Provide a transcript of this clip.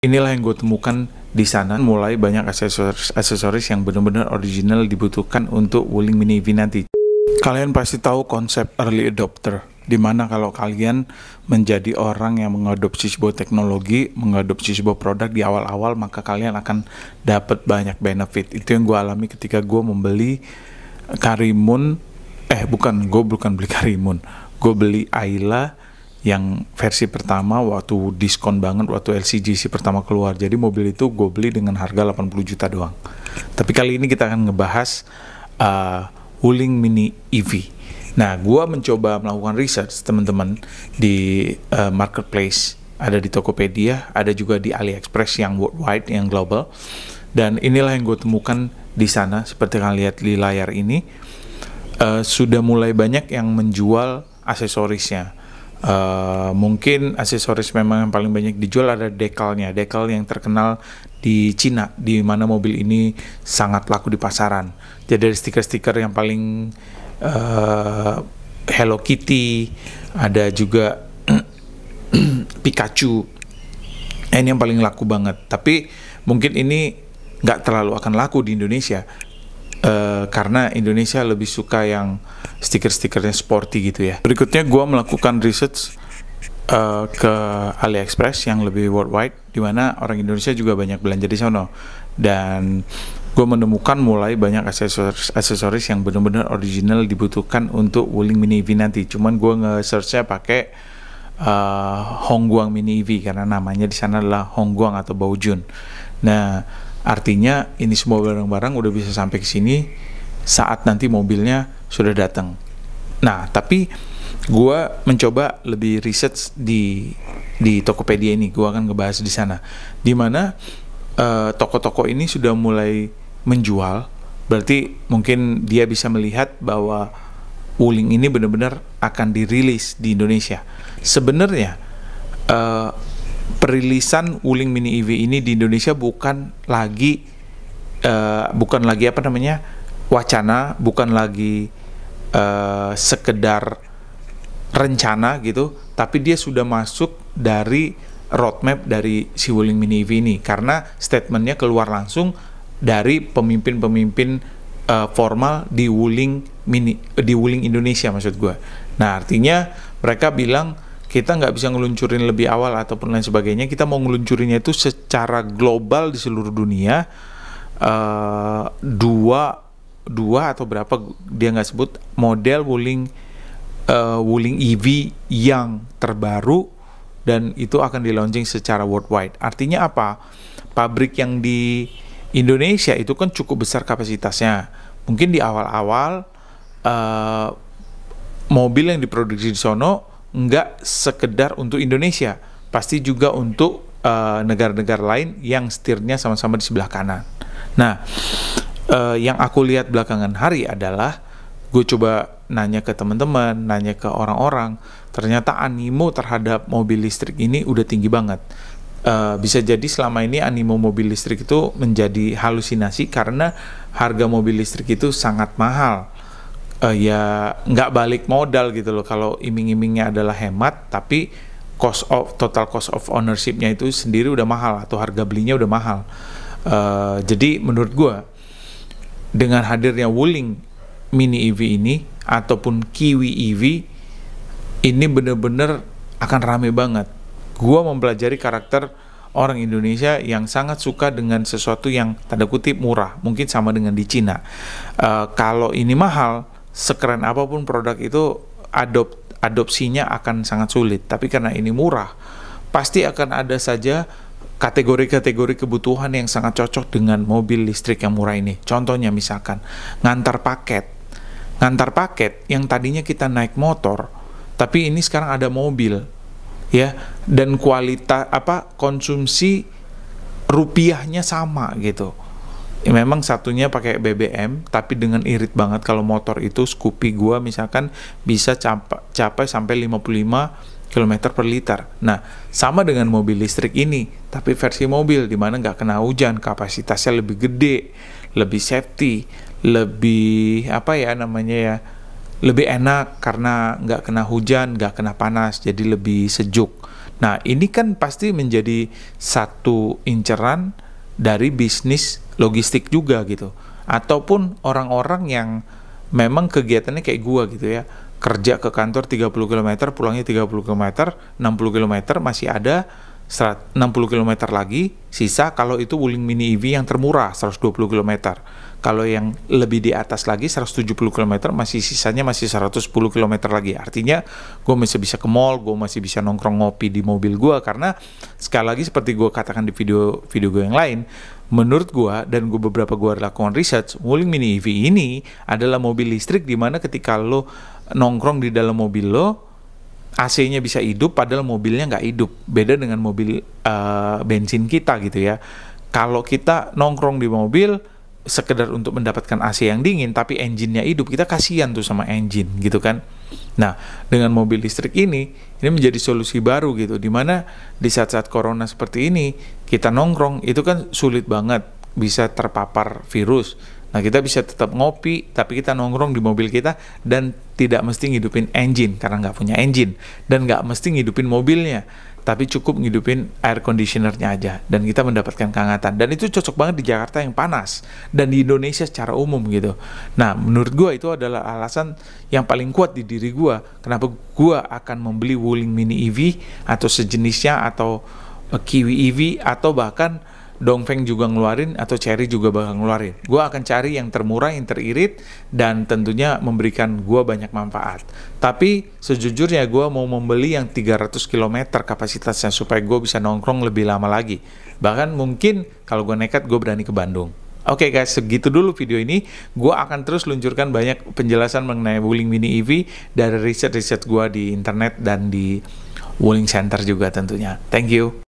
Inilah yang gue temukan di sana, mulai banyak aksesoris yang benar-benar original dibutuhkan untuk Wuling Mini EV nanti. Kalian pasti tahu konsep early adopter, dimana kalau kalian menjadi orang yang mengadopsi sebuah teknologi, mengadopsi sebuah produk di awal-awal, maka kalian akan dapat banyak benefit. Itu yang gue alami ketika gue membeli Karimun, gue bukan beli Karimun, gue beli Ayla yang versi pertama waktu diskon banget, waktu LCGC pertama keluar. Jadi mobil itu gue beli dengan harga 80 juta doang. Tapi kali ini kita akan ngebahas Wuling Mini EV. Nah, gue mencoba melakukan research teman-teman di marketplace, ada di Tokopedia, ada juga di AliExpress yang worldwide, yang global. Dan inilah yang gue temukan di sana. Seperti kalian lihat di layar ini, sudah mulai banyak yang menjual aksesorisnya. Mungkin aksesoris memang yang paling banyak dijual ada dekalnya, dekal yang terkenal di Cina, di mana mobil ini sangat laku di pasaran. Jadi ada stiker-stiker yang paling Hello Kitty, ada juga Pikachu. Ini yang paling laku banget. Tapi mungkin ini nggak terlalu akan laku di Indonesia. Karena Indonesia lebih suka yang stiker-stikernya sporty gitu ya. Berikutnya gue melakukan research ke AliExpress yang lebih worldwide, dimana orang Indonesia juga banyak belanja di sana. Dan gue menemukan mulai banyak aksesoris yang benar-benar original dibutuhkan untuk Wuling Mini EV nanti. Cuman gue nge-searchnya pakai Hongguang Mini EV karena namanya di sana adalah Hongguang atau Baojun. Nah, artinya ini semua barang-barang udah bisa sampai ke sini saat nanti mobilnya sudah datang. Nah, tapi gue mencoba lebih research di Tokopedia ini. Gue akan ngebahas di sana, dimana toko-toko ini sudah mulai menjual. Berarti mungkin dia bisa melihat bahwa Wuling ini benar-benar akan dirilis di Indonesia. Sebenarnya perilisan Wuling Mini EV ini di Indonesia bukan lagi wacana, bukan lagi sekedar rencana gitu, tapi dia sudah masuk dari roadmap dari si Wuling Mini EV ini, karena statementnya keluar langsung dari pemimpin-pemimpin formal di Wuling Indonesia maksud gue. Nah, artinya mereka bilang kita nggak bisa ngeluncurin lebih awal ataupun lain sebagainya. Kita mau ngeluncurinnya itu secara global di seluruh dunia. Dua atau berapa dia nggak sebut model Wuling EV yang terbaru, dan itu akan di launching secara worldwide. Artinya apa? Pabrik yang di Indonesia itu kan cukup besar kapasitasnya. Mungkin di awal-awal mobil yang diproduksi di sono nggak sekedar untuk Indonesia, pasti juga untuk negara-negara lain yang setirnya sama-sama di sebelah kanan. Nah, yang aku lihat belakangan hari adalah gue coba nanya ke teman-teman, nanya ke orang-orang, ternyata animo terhadap mobil listrik ini udah tinggi banget. Bisa jadi selama ini animo mobil listrik itu menjadi halusinasi karena harga mobil listrik itu sangat mahal. Ya nggak balik modal gitu loh. Kalau iming-imingnya adalah hemat, tapi total cost of ownership-nya itu sendiri udah mahal, atau harga belinya udah mahal. Jadi menurut gue, dengan hadirnya Wuling Mini EV ini ataupun Kiwi EV ini bener-bener akan rame banget. Gue mempelajari karakter orang Indonesia yang sangat suka dengan sesuatu yang tanda kutip murah, mungkin sama dengan di Cina. Kalau ini mahal, sekeren apapun produk itu, adopsinya akan sangat sulit. Tapi karena ini murah, pasti akan ada saja kategori-kategori kebutuhan yang sangat cocok dengan mobil listrik yang murah ini. Contohnya misalkan ngantar paket yang tadinya kita naik motor, tapi ini sekarang ada mobil, ya, dan kualitas konsumsi rupiahnya sama gitu. Ya, memang satunya pakai BBM, tapi dengan irit banget. Kalau motor itu Scoopy gua misalkan bisa capai sampai 55 km per liter. Nah, sama dengan mobil listrik ini, tapi versi mobil dimana nggak kena hujan, kapasitasnya lebih gede, lebih safety, lebih lebih enak karena nggak kena hujan, nggak kena panas, jadi lebih sejuk. Nah, ini kan pasti menjadi satu inceran dari bisnis logistik juga gitu. Ataupun orang-orang yang memang kegiatannya kayak gua gitu ya. Kerja ke kantor 30 km, pulangnya 30 km, 60 km, masih ada 60 km lagi sisa kalau itu Wuling Mini EV yang termurah 120 km. Kalau yang lebih di atas lagi 170 km masih sisanya masih 110 km lagi. Artinya gue masih bisa ke mall, gue masih bisa nongkrong ngopi di mobil gue, karena sekali lagi seperti gue katakan di video gue yang lain, menurut gue dan beberapa gue lakukan research, Wuling Mini EV ini adalah mobil listrik di mana ketika lo nongkrong di dalam mobil lo, AC-nya bisa hidup padahal mobilnya nggak hidup. Beda dengan mobil bensin kita gitu ya. Kalau kita nongkrong di mobil sekedar untuk mendapatkan AC yang dingin tapi engine-nya hidup, kita kasihan tuh sama engine gitu kan. Nah, dengan mobil listrik ini menjadi solusi baru gitu, dimana di saat-saat corona seperti ini kita nongkrong itu kan sulit banget bisa terpapar virus. Nah, kita bisa tetap ngopi tapi kita nongkrong di mobil kita dan tidak mesti ngidupin engine karena nggak punya engine, dan nggak mesti ngidupin mobilnya tapi cukup ngidupin air conditionernya aja dan kita mendapatkan kehangatan. Dan itu cocok banget di Jakarta yang panas dan di Indonesia secara umum gitu. Nah, menurut gua itu adalah alasan yang paling kuat di diri gua kenapa gua akan membeli Wuling Mini EV atau sejenisnya, atau Kiwi EV, atau bahkan Dongfeng juga ngeluarin, atau Chery juga bakal ngeluarin. Gue akan cari yang termurah, yang teririt, dan tentunya memberikan gue banyak manfaat. Tapi sejujurnya gue mau membeli yang 300 km kapasitasnya supaya gue bisa nongkrong lebih lama lagi. Bahkan mungkin kalau gue nekat gue berani ke Bandung. Oke guys, segitu dulu video ini. Gue akan terus luncurkan banyak penjelasan mengenai Wuling Mini EV dari riset-riset gue di internet dan di Wuling Center juga tentunya. Thank you.